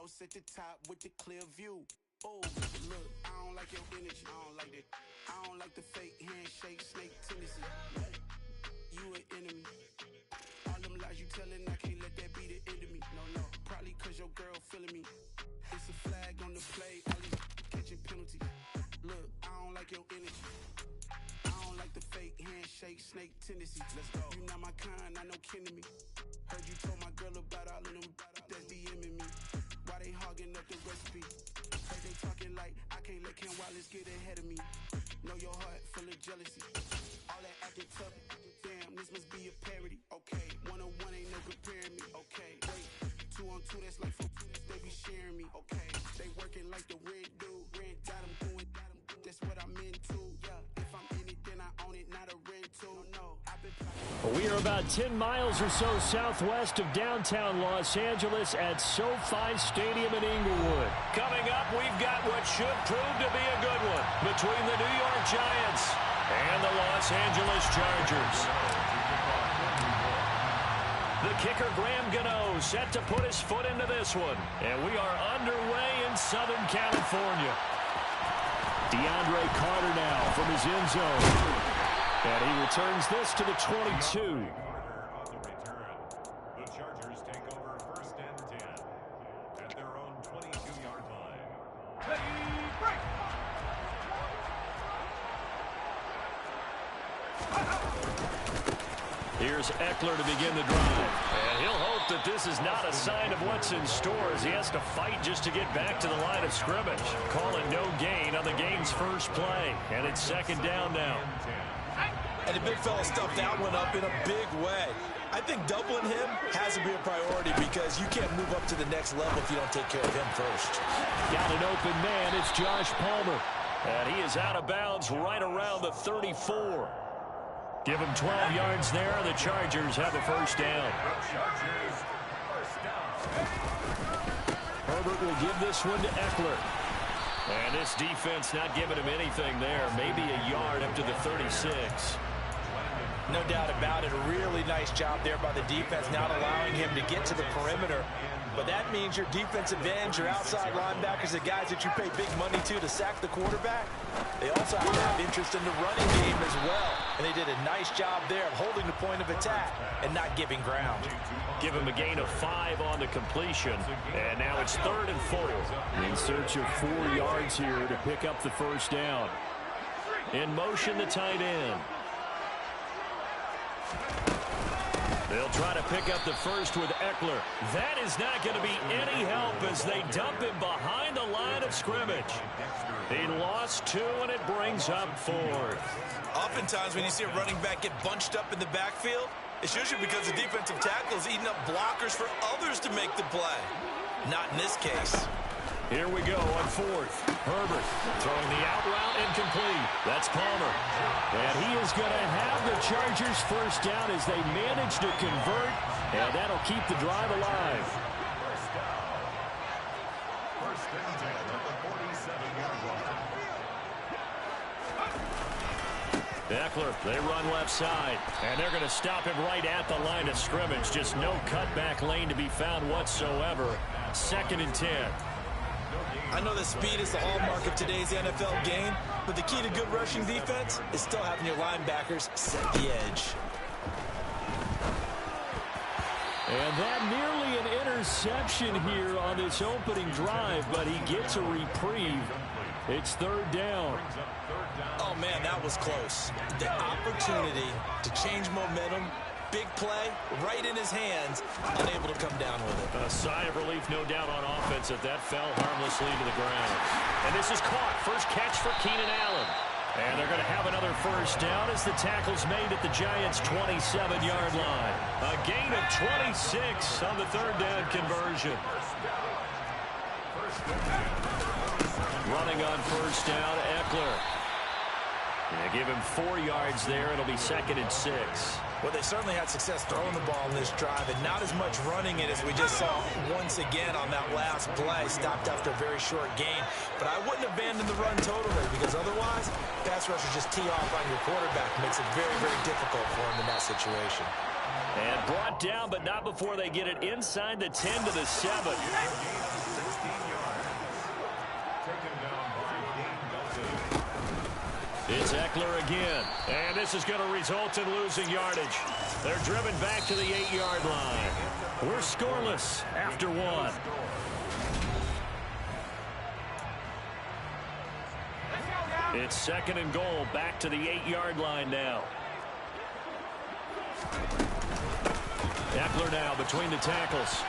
house at the top with the clear view. Oh, look, I don't like your energy. I don't like that. I don't like the fake handshake, snake tendency. You an enemy. All them lies you telling, I can't let that be the end of me. No, probably cause your girl feeling me. It's a flag on the play, all these catching penalties. Look, I don't like your energy. I don't like the fake handshake, snake tendency. Let's go. You not my kind, I know kin to me. Heard you told my girl about all of them that's DMing me. Why they hogging up the recipe? Heard they talking like I can't let Ken Wallace get ahead of me. Know your heart full of jealousy. All that acting tough, damn, this must be a parody. Okay, 1-on-1 ain't no comparing me. Okay, wait, 2-on-2, that's like 4, they be sharing me. Okay, they working like the red dude. Red dot, I'm doing, that's what I'm into. Yeah, if I'm in it, then I own it, not a rental. No, I've been We are about 10 miles or so southwest of downtown Los Angeles at SoFi Stadium in Inglewood. Coming up, we've got what should prove to be a good one between the New York Giants and the Los Angeles Chargers. The kicker, Graham Gano, set to put his foot into this one. And we are underway in Southern California. DeAndre Carter now from his end zone. And he returns this to the 22. On the return, the Chargers take over 1st and 10 at their own 22-yard line. Ready, break! Here's Eckler to begin the drive. And he'll hope that this is not a sign of what's in store as he has to fight just to get back to the line of scrimmage. Calling no gain on the game's first play. And it's 2nd down now. And the big fella stuffed that one up in a big way. I think doubling him has to be a priority because you can't move up to the next level if you don't take care of him first. Got an open man. It's Josh Palmer. And he is out of bounds right around the 34. Give him 12 yards there. The Chargers have a first down. Herbert will give this one to Eckler. And this defense not giving him anything there. Maybe a yard up to the 36. No doubt about it. A really nice job there by the defense, not allowing him to get to the perimeter. But that means your defensive ends, your outside linebackers, the guys that you pay big money to sack the quarterback, they also have to have interest in the running game as well. And they did a nice job there of holding the point of attack and not giving ground. Give him a gain of 5 on the completion. And now it's 3rd and 4. In search of 4 yards here to pick up the first down. In motion, the tight end. They'll try to pick up the first with Eckler. That is not going to be any help as they dump him behind the line of scrimmage. He lost 2, and it brings up 4th. Oftentimes when you see a running back get bunched up in the backfield, it's usually because the defensive tackle is eating up blockers for others to make the play. Not in this case. Here we go on 4th. Herbert throwing the out route incomplete. That's Palmer. And he is going to have the Chargers first down as they manage to convert. And that'll keep the drive alive. First and 10 at the 47-yard line. Eckler, they run left side. And they're going to stop him right at the line of scrimmage. Just no cutback lane to be found whatsoever. 2nd and 10. I know that speed is the hallmark of today's NFL game, but the key to good rushing defense is still having your linebackers set the edge. And that nearly an interception here on this opening drive, but he gets a reprieve. It's 3rd down. Oh, man, that was close. The opportunity to change momentum, big play, right in his hands, unable to come down with it. A sigh of relief, no doubt, on offense that fell harmlessly to the ground. And this is caught. First catch for Keenan Allen. And they're going to have another first down as the tackle's made at the Giants' 27-yard line. A gain of 26 on the 3rd down conversion. Running on first down, Eckler. They give him 4 yards there. It'll be 2nd and 6. Well, they certainly had success throwing the ball in this drive, and not as much running it as we just saw once again on that last play. Stopped after a very short gain. But I wouldn't abandon the run totally, because otherwise, pass rushers just tee off on your quarterback. Makes it very, very difficult for him in that situation. And brought down, but not before they get it inside the 10 to the 7. Taken down by Dean Belton. It's Eckler again, and this is going to result in losing yardage. They're driven back to the 8-yard line. We're scoreless after one. It's second and goal, back to the 8-yard line now. Eckler now between the tackles.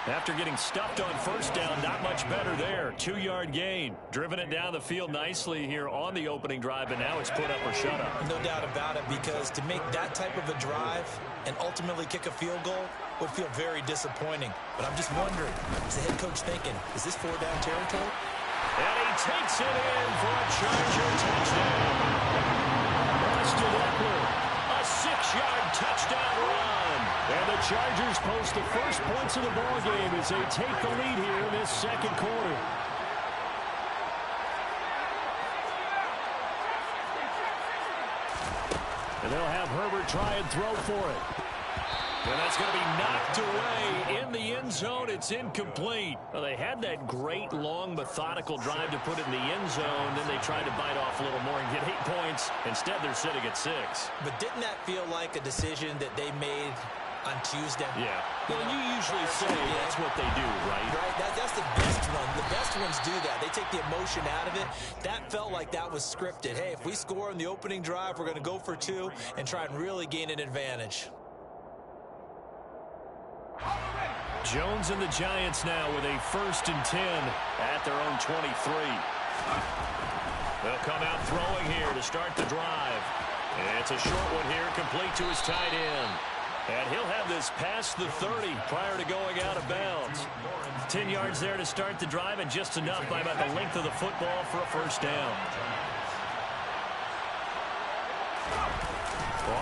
After getting stuffed on first down, not much better there. 2-yard gain. Driven it down the field nicely here on the opening drive, and now it's put up or shut up. No doubt about it, because to make that type of a drive and ultimately kick a field goal would feel very disappointing. But I'm just wondering, is the head coach thinking, is this 4-down territory? And he takes it in for a Charger touchdown. Austin Eckler, a 6-yard touchdown run. And the Chargers post the first points of the ballgame as they take the lead here in this second quarter. And they'll have Herbert try and throw for it. And that's going to be knocked away in the end zone. It's incomplete. Well, they had that great, long, methodical drive to put it in the end zone. Then they tried to bite off a little more and get 8 points. Instead, they're sitting at 6. But didn't that feel like a decision that they made on Tuesday? Yeah. Well, you usually say that's what they do, right? Right. That's the best one. The best ones do that. They take the emotion out of it. That felt like that was scripted. Hey, if we score in the opening drive, we're going to go for 2 and try and really gain an advantage. Jones and the Giants now with a 1st and 10 at their own 23. They'll come out throwing here to start the drive. It's a short one here, complete to his tight end. And he'll have this past the 30 prior to going out of bounds. 10 yards there to start the drive, and just enough by about the length of the football for a first down.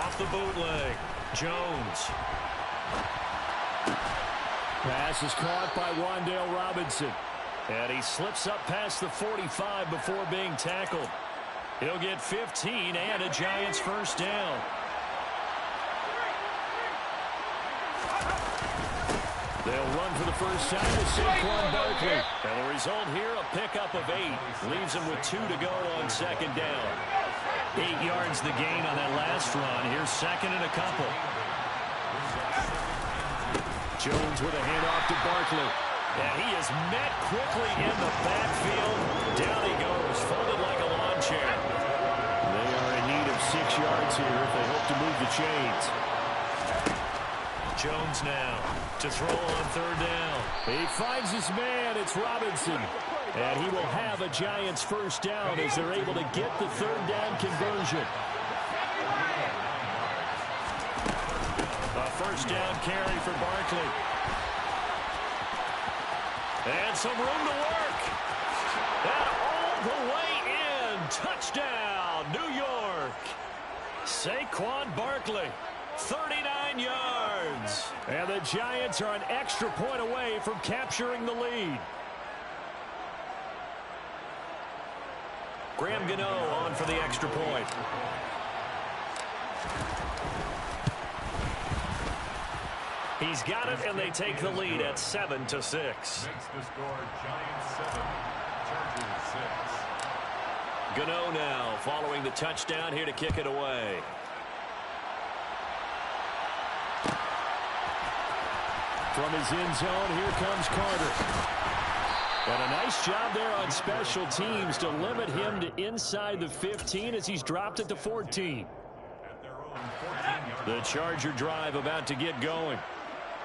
Off the bootleg, Jones. Pass is caught by Wan'Dale Robinson. And he slips up past the 45 before being tackled. He'll get 15 and a Giants first down. They'll run for the first time to Saquon Barkley. And the result here, a pickup of 8. Leaves him with 2 to go on second down. 8 yards the gain on that last run. Here's second and a couple. Jones with a handoff to Barkley. And he is met quickly in the backfield. Down he goes, folded like a lawn chair. They are in need of 6 yards here if they hope to move the chains. Jones now to throw on third down. He finds his man. It's Robinson. And he will have a Giants first down as they're able to get the third down conversion. A first down carry for Barkley. And some room to work. And all the way in. Touchdown, New York. Saquon Barkley, 39 yards. And the Giants are an extra point away from capturing the lead. Graham Gano on for the extra point. He's got it, and they take the lead at 7-6. Makes the score Giants 7, Chargers 6. Gano now following the touchdown here to kick it away. From his end zone, here comes Carter. And a nice job there on special teams to limit him to inside the 15 as he's dropped at the 14. The Charger drive about to get going.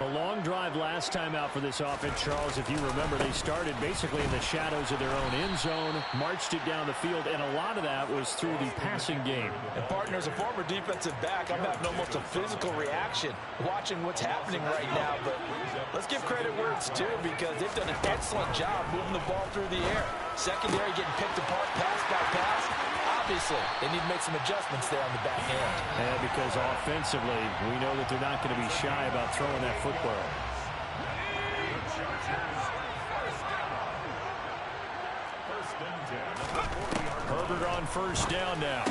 A long drive last time out for this offense, Charles. If you remember, they started basically in the shadows of their own end zone, marched it down the field, and a lot of that was through the passing game. And, partner, as a former defensive back, I'm having almost a physical reaction watching what's happening right now. But let's give credit where it's due, because they've done an excellent job moving the ball through the air. Secondary getting picked apart pass by pass. Obviously, they need to make some adjustments there on the back end. Yeah, because offensively, we know that they're not going to be shy about throwing that football. Herbert on first down now.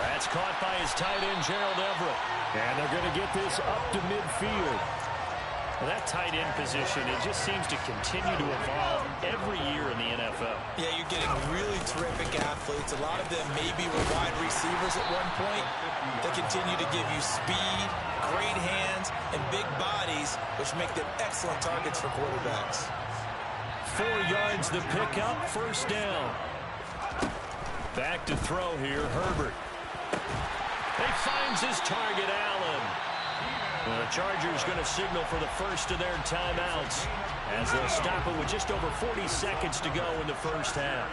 That's caught by his tight end, Gerald Everett. And they're going to get this up to midfield. That tight end position, it just seems to continue to evolve every year in the NFL. Yeah, you're getting really terrific athletes. A lot of them maybe were wide receivers at one point. They continue to give you speed, great hands, and big bodies, which make them excellent targets for quarterbacks. 4 yards the pickup, first down. Back to throw here, Herbert. He finds his target, Allen. The Chargers going to signal for the first of their timeouts as they'll stop it with just over 40 seconds to go in the first half.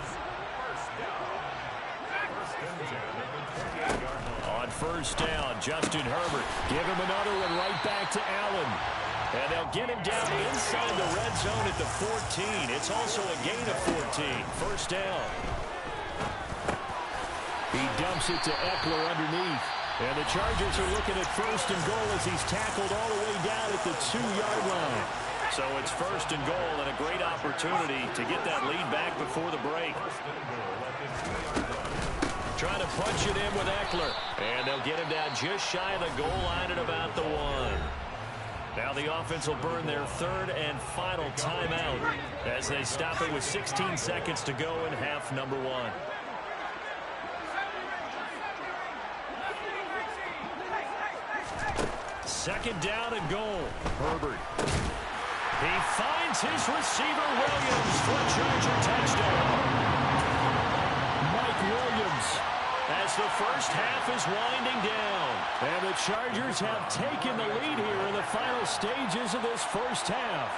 On first down, Justin Herbert. Give him another one right back to Allen. And they'll get him down inside the red zone at the 14. It's also a gain of 14. First down. He dumps it to Eckler underneath. And the Chargers are looking at first and goal as he's tackled all the way down at the 2-yard line. So it's first and goal and a great opportunity to get that lead back before the break. Trying to punch it in with Eckler. And they'll get him down just shy of the goal line at about the 1. Now the offense will burn their third and final timeout as they stop it with 16 seconds to go in half number 1. Second down and goal. Herbert. He finds his receiver, Williams, for a Charger touchdown. Mike Williams, as the first half is winding down. And the Chargers have taken the lead here in the final stages of this first half.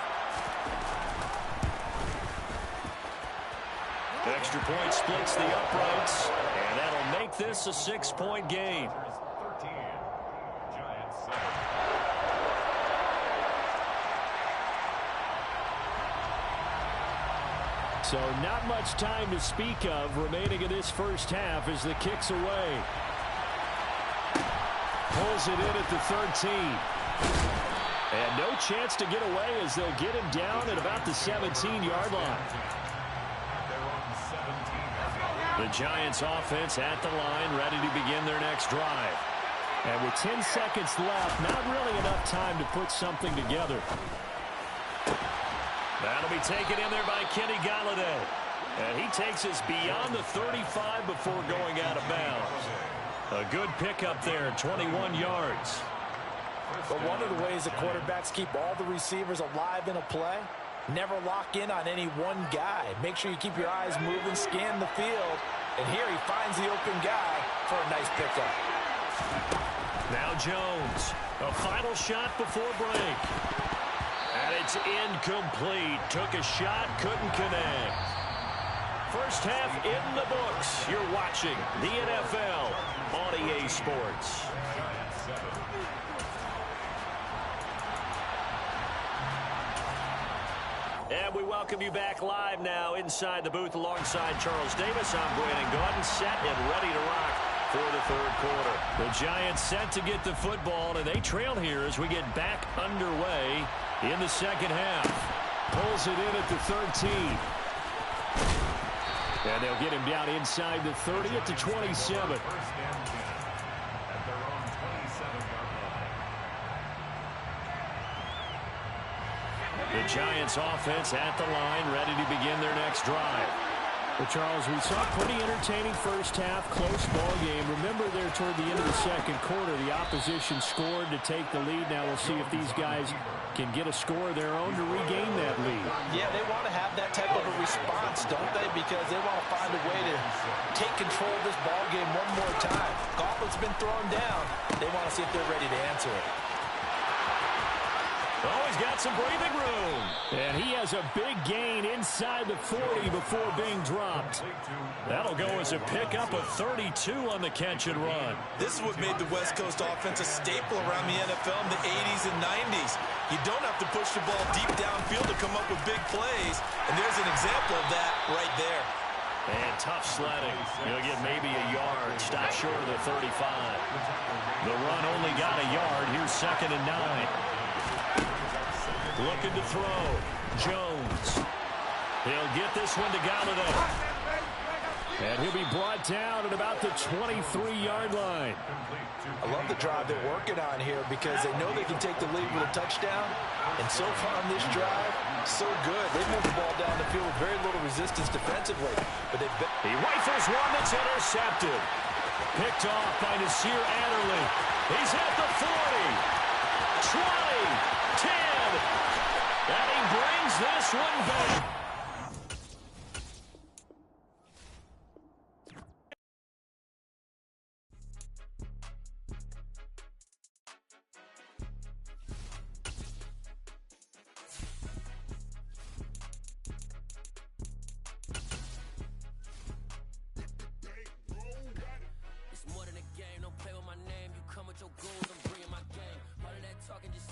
Extra point splits the uprights, and that'll make this a 6-point game. So not much time to speak of remaining in this first half as the kick's away. Pulls it in at the 13. And no chance to get away as they'll get him down at about the 17-yard line. The Giants offense at the line, ready to begin their next drive. And with 10 seconds left, not really enough time to put something together. That'll be taken in there by Kenny Golladay. And he takes us beyond the 35 before going out of bounds. A good pickup there, 21 yards. But one of the ways the quarterbacks keep all the receivers alive in a play, never lock in on any one guy. Make sure you keep your eyes moving, scan the field. And here he finds the open guy for a nice pickup. Now Jones, a final shot before break. And it's incomplete. Took a shot, couldn't connect. First half in the books. You're watching the NFL on EA Sports. And we welcome you back live now inside the booth alongside Charles Davis. I'm Brandon Gaudin, set and ready to rock for the third quarter. The Giants set to get the football, and they trail here as we get back underway in the second half. Pulls it in at the 13. And they'll get him down inside the 30 at the 27. The Giants offense at the line, ready to begin their next drive. Well, Charles, we saw a pretty entertaining first half, close ball game. Remember there toward the end of the second quarter, the opposition scored to take the lead. Now we'll see if these guys can get a score of their own to regain that lead. Yeah, they want to have that type of a response, don't they? Because they want to find a way to take control of this ball game one more time. Gauntlet's been thrown down. They want to see if they're ready to answer it. Oh, he's got some breathing room. And he has a big gain inside the 40 before being dropped. That'll go as a pickup of 32 on the catch and run. This is what made the West Coast offense a staple around the NFL in the 80s and 90s. You don't have to push the ball deep downfield to come up with big plays. And there's an example of that right there. And tough sledding. He'll get maybe a yard. Stop short of the 35. The run only got a yard. Here's 2nd and 9. Looking to throw. Jones. He'll get this one to Golladay. And he'll be brought down at about the 23-yard line. I love the drive they're working on here because they know they can take the lead with a touchdown. And so far on this drive, so good. They moved the ball down the field with very little resistance defensively. But he rifles one that's intercepted. Picked off by Nasir Adderley. He's at the 40, 20, 10. And he brings this one back.